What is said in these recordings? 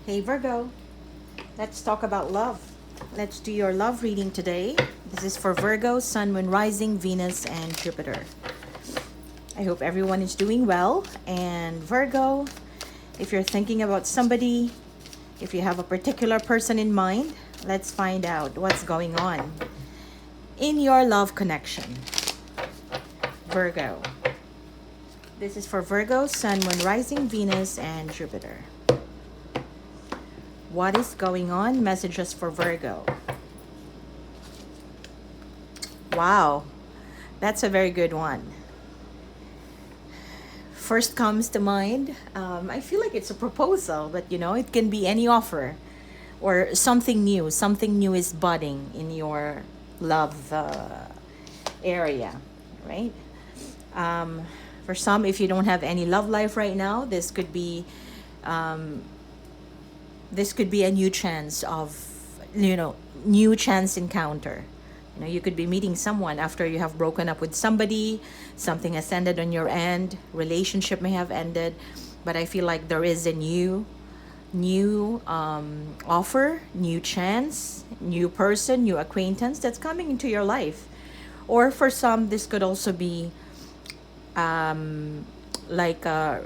Hey Virgo, let's talk about love. Let's do your love reading today. This is for Virgo, Sun, Moon, Rising, Venus, and Jupiter. I hope everyone is doing well. And Virgo, if you're thinking about somebody, if you have a particular person in mind, let's find out what's going on in your love connection. Virgo. This is for Virgo, Sun, Moon, Rising, Venus, and Jupiter. What is going on? Messages for Virgo. Wow, that's a very good one. First comes to mind, I feel like it's a proposal, but it can be any offer or something new. Something new is budding in your love area, right? For some, if you don't have any love life right now, this could be a new chance of new chance encounter. You could be meeting someone after you have broken up with somebody. Something has ended on your end, relationship may have ended, but I feel like there is a new offer, new chance, new person, new acquaintance that's coming into your life. Or for some, this could also be like a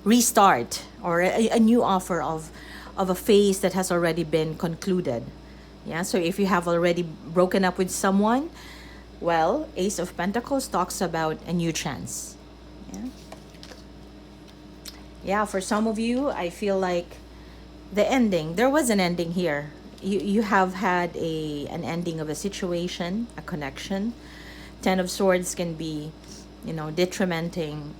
restart, or a new offer of a phase that has already been concluded. Yeah, so if you have already broken up with someone, well, Ace of Pentacles talks about a new chance. Yeah, for some of you, I feel like there was an ending here. You have had an ending of a situation, a connection. Ten of Swords can be detrimenting,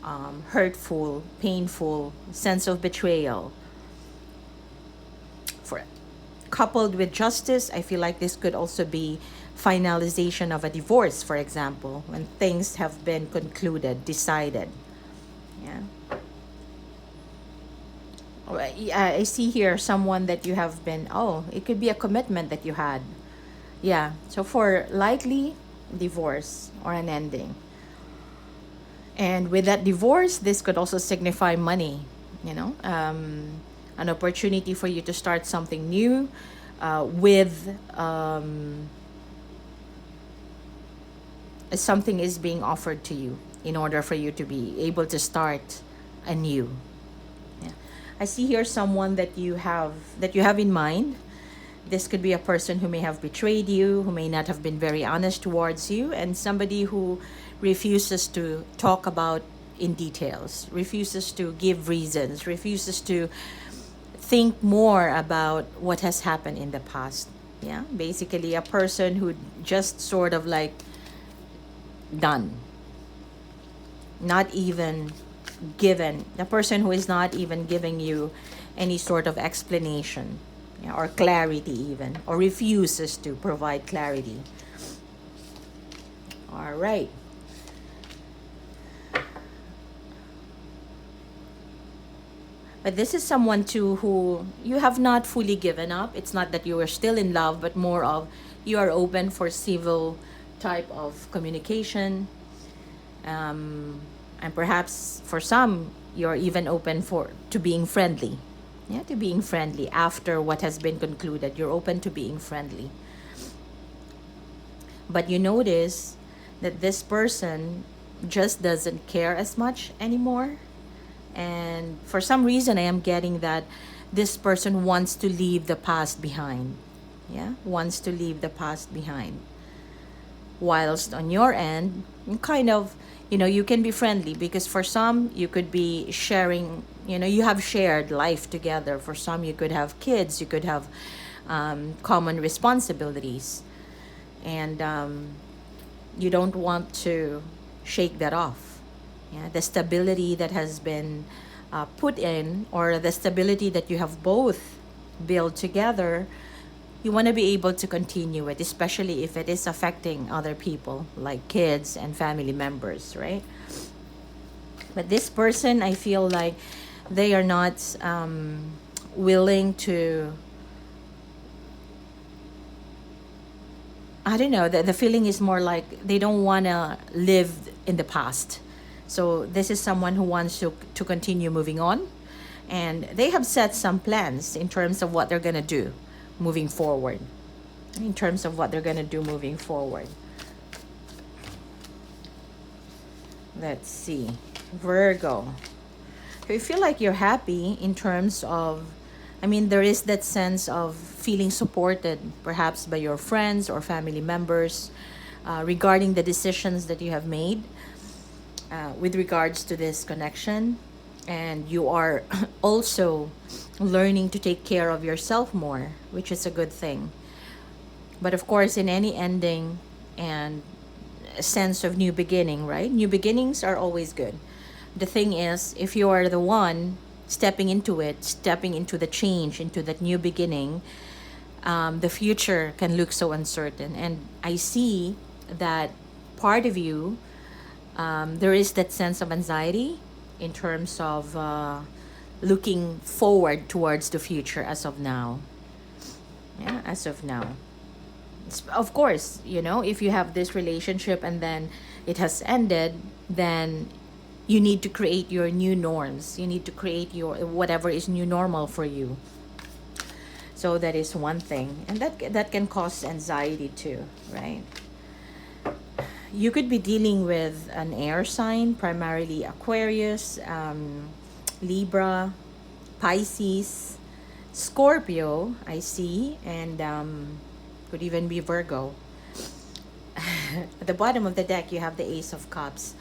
hurtful, painful, sense of betrayal. Coupled with Justice, I feel like this could also be finalization of a divorce, for example, when things have been concluded, decided. Yeah. I see here someone that you have been, it could be a commitment that you had. Yeah, so for likely divorce or an ending. And with that divorce, this could also signify money, an opportunity for you to start something new with something is being offered to you in order for you to be able to start anew. Yeah. I see here someone that you have in mind. This could be a person who may have betrayed you, who may not have been very honest towards you, and somebody who refuses to talk about in details, refuses to give reasons, refuses to think more about what has happened in the past. Yeah, basically a person who just sort of like done, not even given, the person who is not even giving you any sort of explanation, or clarity even, or refuses to provide clarity. All right. But this is someone too who you have not fully given up. It's not that you are still in love, but more of you are open for civil type of communication. And perhaps for some, you're even open to being friendly. Yeah, to being friendly after what has been concluded. You're open to being friendly. But you notice that this person just doesn't care as much anymore. And for some reason, I am getting that this person wants to leave the past behind. Yeah, wants to leave the past behind. Whilst on your end, kind of, you can be friendly, because for some, you could be sharing, you have shared life together. For some, you could have kids, you could have common responsibilities. And you don't want to shake that off. Yeah, the stability that has been put in, or the stability that you have both built together, you want to be able to continue it, especially if it is affecting other people like kids and family members, right? But this person, I feel like they are not willing to, I don't know, the feeling is more like they don't want to live in the past. So this is someone who wants to continue moving on, and they have set some plans in terms of what they're going to do moving forward. In terms of what they're going to do moving forward. Let's see. Virgo. I feel like you're happy in terms of, I mean, there is that sense of feeling supported, perhaps by your friends or family members, regarding the decisions that you have made with regards to this connection. And you are also learning to take care of yourself more, which is a good thing. But of course, in any ending and a sense of new beginning, right? New beginnings are always good. The thing is, if you are the one stepping into it, stepping into the change, into that new beginning, the future can look so uncertain. And I see that part of you, there is that sense of anxiety in terms of looking forward towards the future as of now. Yeah, as of now. Of course, you know, if you have this relationship and then it has ended, then you need to create your new norms. You need to create your whatever is new normal for you. So that is one thing, and that can cause anxiety too, right? You could be dealing with an air sign, primarily Aquarius, Libra, Pisces, Scorpio, I see, and could even be Virgo. At the bottom of the deck, you have the Ace of Cups.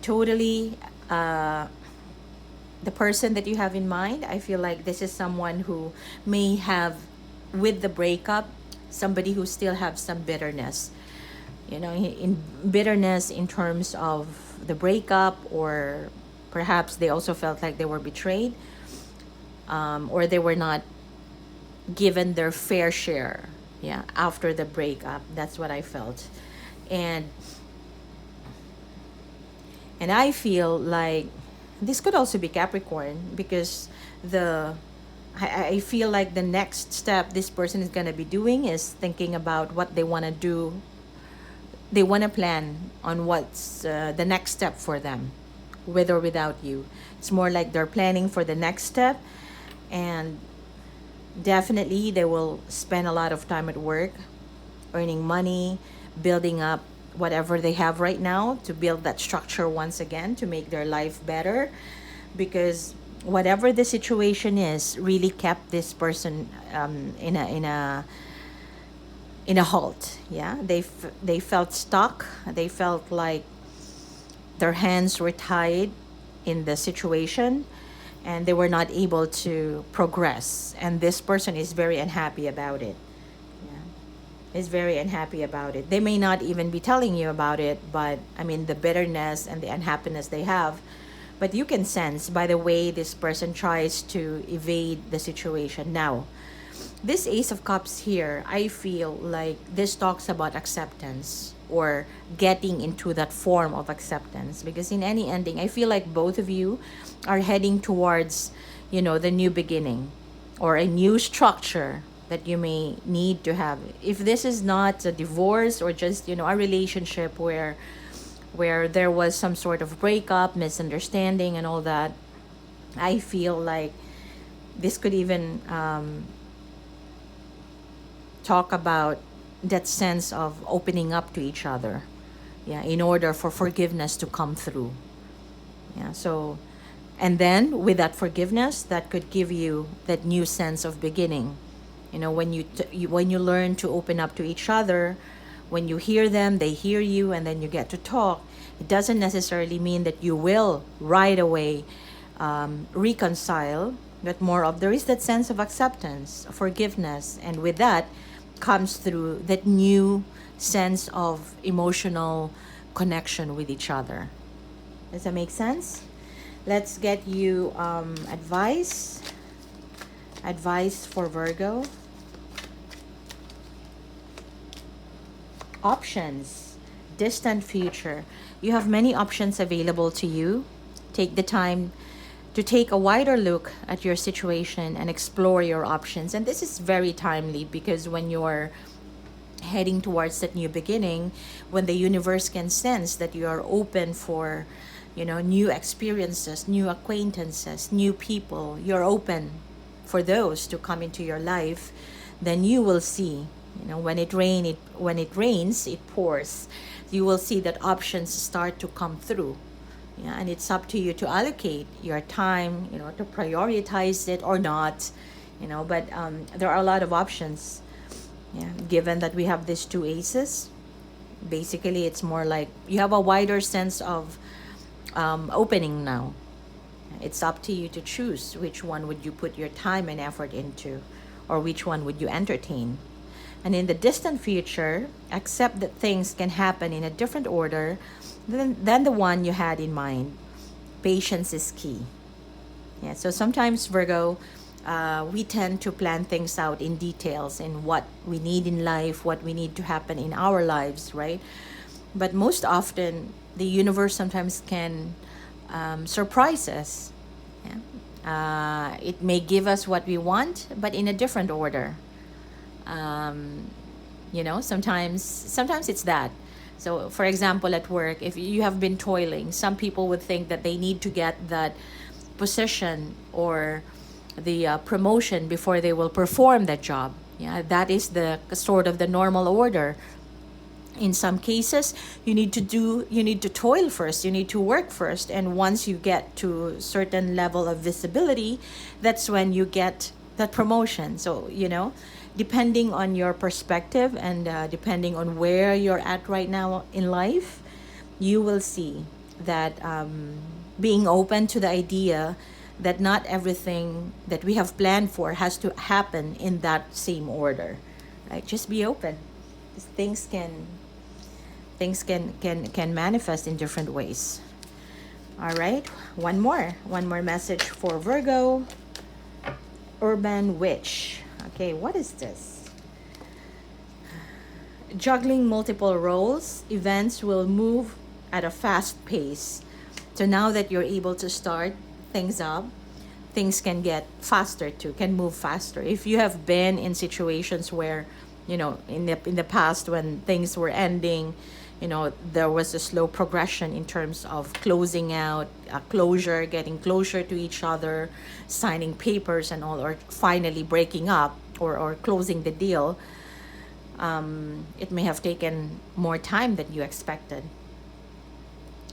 Totally, the person that you have in mind, I feel like this is someone who may have, with the breakup, somebody who still have some bitterness. You know, in bitterness in terms of the breakup, or perhaps they also felt like they were betrayed, or they were not given their fair share, yeah, after the breakup. That's what I felt. And I feel like this could also be Capricorn, because I feel like the next step this person is going to be doing is thinking about what they want to do. They want to plan on what's the next step for them, with or without you. It's more like they're planning for the next step, and definitely they will spend a lot of time at work, earning money, building up whatever they have right now, to build that structure once again, to make their life better, because whatever the situation is really kept this person in a halt. Yeah, they felt stuck. They felt like their hands were tied in the situation, and they were not able to progress. And this person is very unhappy about it. Yeah, is very unhappy about it. They may not even be telling you about it, but I mean, the bitterness and the unhappiness they have, but you can sense by the way this person tries to evade the situation. Now, this Ace of Cups here, I feel like this talks about acceptance, or getting into that form of acceptance, because in any ending, I feel like both of you are heading towards, you know, the new beginning, or a new structure that you may need to have. If this is not a divorce, or just, you know, a relationship where there was some sort of breakup, misunderstanding and all that, I feel like this could even talk about that sense of opening up to each other, yeah, in order for forgiveness to come through. Yeah, so, and then with that forgiveness, that could give you that new sense of beginning. You know, when you learn to open up to each other, when you hear them, they hear you, and then you get to talk, it doesn't necessarily mean that you will right away reconcile, but more of, there is that sense of acceptance, forgiveness, and with that comes through that new sense of emotional connection with each other. Does that make sense? Let's get you advice for Virgo. Options. Distant future. You have many options available to you. Take the time to take a wider look at your situation and explore your options. And this is very timely, because when you're heading towards that new beginning, when the universe can sense that you are open for, new experiences, new acquaintances, new people, you're open for those to come into your life, then you will see, when it rains, it pours. You will see that options start to come through. Yeah, and it's up to you to allocate your time, to prioritize it or not, but there are a lot of options. Yeah, given that we have these two aces, basically it's more like you have a wider sense of opening now. It's up to you to choose which one would you put your time and effort into, or which one would you entertain. And in the distant future, accept that things can happen in a different order than the one you had in mind. Patience is key. Yeah, so sometimes, Virgo, we tend to plan things out in details in what we need in life, what we need to happen in our lives, right? But most often, the universe sometimes can surprise us. Yeah? It may give us what we want, but in a different order. Sometimes it's that. So, for example, at work, if you have been toiling, some people would think that they need to get that position or the promotion before they will perform that job. Yeah, that is the sort of the normal order. In some cases, you need to toil first, you need to work first, and once you get to a certain level of visibility, that's when you get that promotion. So, depending on your perspective and depending on where you're at right now in life, you will see that being open to the idea that not everything that we have planned for has to happen in that same order, right? Just be open. Things can manifest in different ways. All right, one more message for Virgo. Urban Witch. Okay, what is this? Juggling multiple roles, events will move at a fast pace. So now that you're able to start things up, things can get faster too, can move faster. If you have been in situations where, in the past when things were ending, there was a slow progression in terms of closing out, closure, getting closer to each other, signing papers and all, or finally breaking up or closing the deal. It may have taken more time than you expected.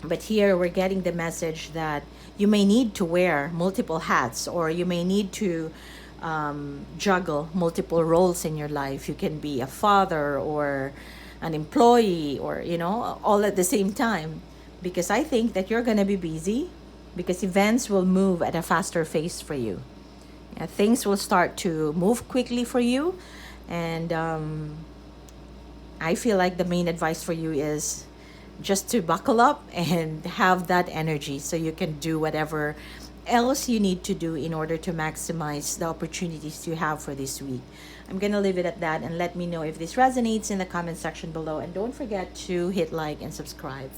But here we're getting the message that you may need to wear multiple hats, or you may need to juggle multiple roles in your life. You can be a father or an employee, or all at the same time, because I think that you're going to be busy, because events will move at a faster pace for you. Yeah, things will start to move quickly for you, and I feel like the main advice for you is just to buckle up and have that energy so you can do whatever else you need to do in order to maximize the opportunities you have for this week. I'm going to leave it at that, and let me know if this resonates in the comment section below, and don't forget to hit like and subscribe.